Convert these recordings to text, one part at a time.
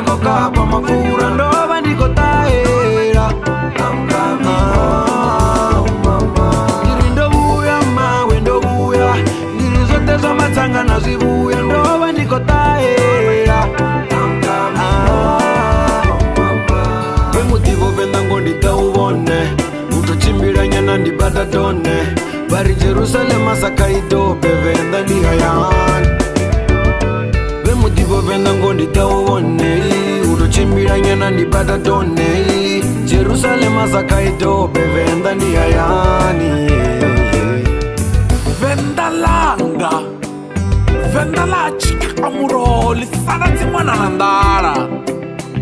vako kapa mafura ndova ndiko taera ndiri ndovuya mawe ndovuya ndiri zote zvamatanga nazvivuya ndova ndiko taera vemutivo venda ngondita uvone utochimbira nyana ndibata tone vari Jerusalema sakaitope venda ndihayani vemutivo venda ngondita uvone utochimbira nyana ndibata tone Jerusalema sakaitope venda ndihayani venda langa venda la chikamuro lisana tsimwana na ndala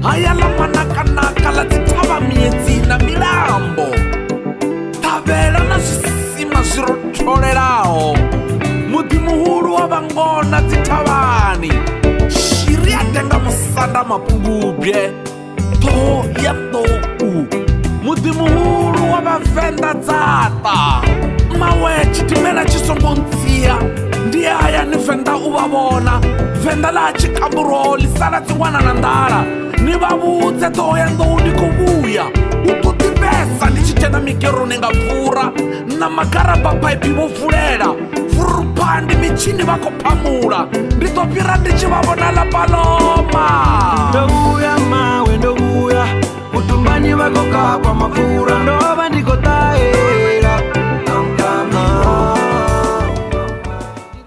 haya la manakanaka la titava miedzi na milambo tavela na swisima swirotholelaho muti muhulu wa vangona tithavani shiri ya tenga musanda mapungubye toho ya ntoku muti muhulu wa vavenda dzata mawe chitimela chisongontsiya ndiye haya ni venda u va vona venda laha chikamuro lisala tsin'wana na ndala ni vavudze toho ya ntou ni ku vuya u to tivesa ni cicena mikero ni nga pfura na makarabapaipi vo pfulela furuphandi michini va ko phamula ndi to pira ndi ci va vona la paloma ndovuya mawe ndovuya utumbani vako kapa mafura